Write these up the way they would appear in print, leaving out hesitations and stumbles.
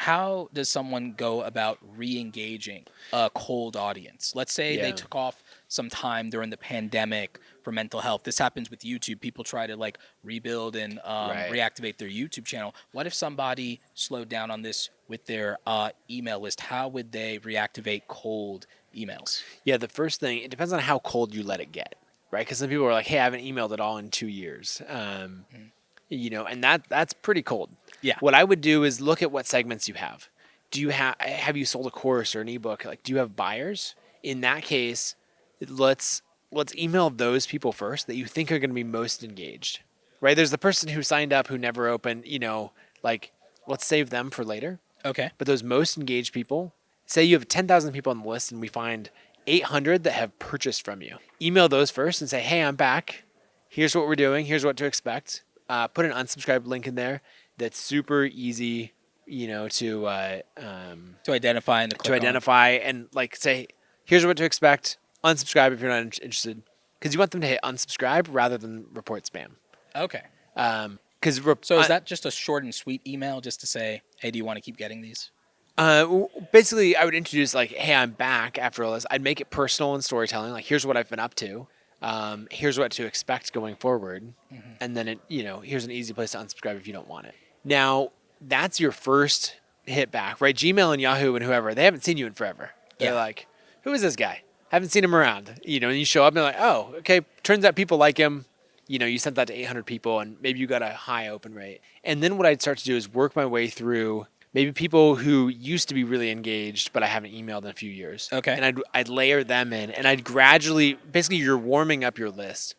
how does someone go about re-engaging a cold audience? Let's say they Yeah. took off some time during the pandemic for mental health. This happens with YouTube. People try to like rebuild and Right. reactivate their YouTube channel. What if somebody slowed down on this with their email list? How would they reactivate cold emails? Yeah, the first thing, it depends on how cold you let it get, right? Because some people are like, hey, I haven't emailed at all in 2 years. Mhm. And that's pretty cold. Yeah. What I would do is look at what segments you have. Do you have you sold a course or an ebook? Like, do you have buyers? In that case, let's let's email those people first that you think are going to be most engaged. Right? There's the person who signed up who never opened, like let's save them for later. Okay. But those most engaged people, say you have 10,000 people on the list and we find 800 that have purchased from you. Email those first and say, hey, I'm back. Here's what we're doing. Here's what to expect. Put an unsubscribe link in there that's super easy, To identify and to to click on. identify and like say, here's what to expect. Unsubscribe if you're not interested. Because you want them to hit unsubscribe rather than report spam. Okay. Because So is that just a short and sweet email just to say, hey, do you want to keep getting these? Basically, I would introduce like, "Hey, I'm back after all this." I'd make it personal and storytelling. Like, here's what I've been up to. Here's what to expect going forward, and then here's an easy place to unsubscribe if you don't want it. Now, that's your first hit back, right? Gmail and Yahoo and whoever, they haven't seen you in forever. They're Yeah. like, "Who is this guy? Haven't seen him around." And you show up and they're like, "Oh, okay." Turns out people like him. You sent that to 800 people, and maybe you got a high open rate. And then what I'd start to do is work my way through maybe people who used to be really engaged, but I haven't emailed in a few years. Okay. And I'd layer them in, and I'd gradually, basically, you're warming up your list,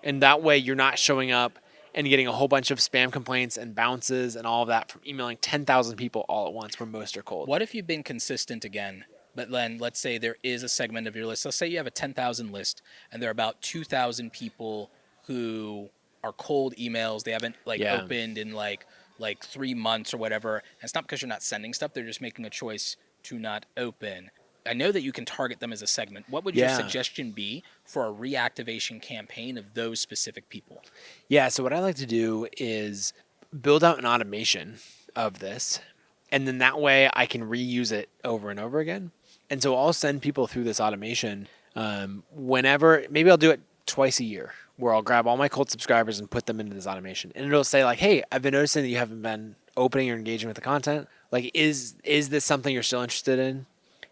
and that way you're not showing up and getting a whole bunch of spam complaints and bounces and all of that from emailing 10,000 people all at once, where most are cold. What if you've been consistent again, but then let's say there is a segment of your list. Let's say you have a 10,000 list and there are about 2,000 people who are cold emails. They haven't like Yeah. opened in like 3 months or whatever. And it's not because you're not sending stuff. They're just making a choice to not open. I know that you can target them as a segment. What would your Yeah. suggestion be for a reactivation campaign of those specific people? Yeah, so what I like to do is build out an automation of this, and then that way I can reuse it over and over again. And so I'll send people through this automation whenever, maybe I'll do it twice a year, where I'll grab all my cold subscribers and put them into this automation. And it'll say like, hey, I've been noticing that you haven't been opening or engaging with the content. Like, is this something you're still interested in?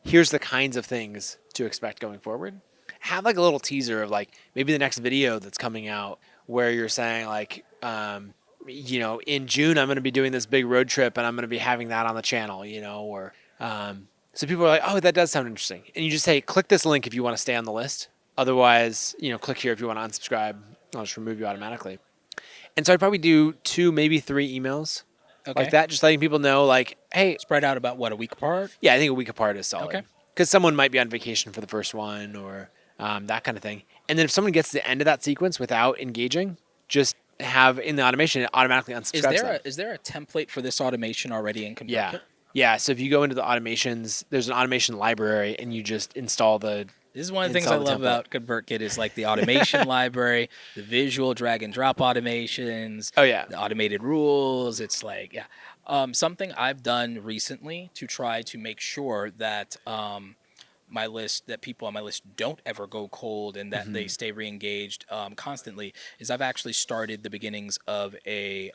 Here's the kinds of things to expect going forward. Have like a little teaser of like maybe the next video that's coming out where you're saying like, in June I'm going to be doing this big road trip and I'm going to be having that on the channel, or so people are like, oh, that does sound interesting, and you just say, click this link if you want to stay on the list. Otherwise, click here if you want to unsubscribe. I'll just remove you automatically. And so I'd probably do 2, maybe 3 emails Okay. like that, just letting people know like, hey, Spread out about what, a week apart? yeah, I think a week apart is solid. Okay. Because someone might be on vacation for the first one or that kind of thing. And then if someone gets to the end of that sequence without engaging, just have in the automation, it automatically unsubscribes them. Is there a template for this automation already in ConvertKit? Yeah. Yeah. So if you go into the automations, there's an automation library and you just install the. This is one of the things I love about ConvertKit is like the automation library, the visual drag and drop automations. Oh, yeah. The automated rules. It's like, yeah. Something I've done recently to try to make sure that that people on my list don't ever go cold and that they stay re-engaged constantly is I've actually started the beginnings of a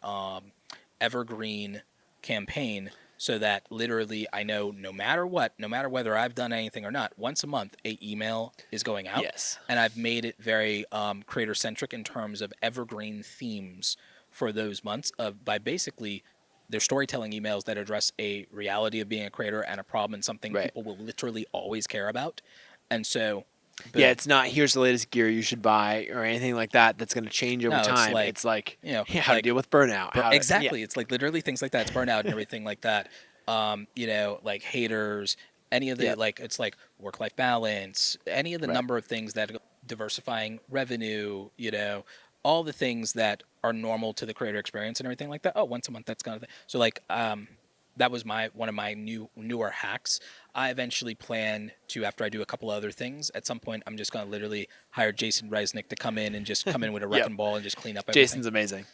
evergreen campaign, so that literally I know no matter what, no matter whether I've done anything or not, once a month a email is going out. Yes. And I've made it very creator centric in terms of evergreen themes for those months by basically they're storytelling emails that address a reality of being a creator and a problem and something Right. people will literally always care about. And so Yeah, it's not here's the latest gear you should buy or anything like that that's going to change over No, it's time. like, It's like, how to like deal with burnout. exactly. It's like literally things like that. It's burnout and everything like that. Like haters, any of the Yep. like it's like work-life balance, any of the Right. number of things that diversifying revenue, all the things that are normal to the creator experience and everything like that. Oh, once a month, that's kind of thing. So like that was one of my newer hacks. I eventually plan to, after I do a couple other things, at some point I'm just gonna literally hire Jason Resnick to come in and just come in with a wrecking ball and just clean up everything. Jason's amazing.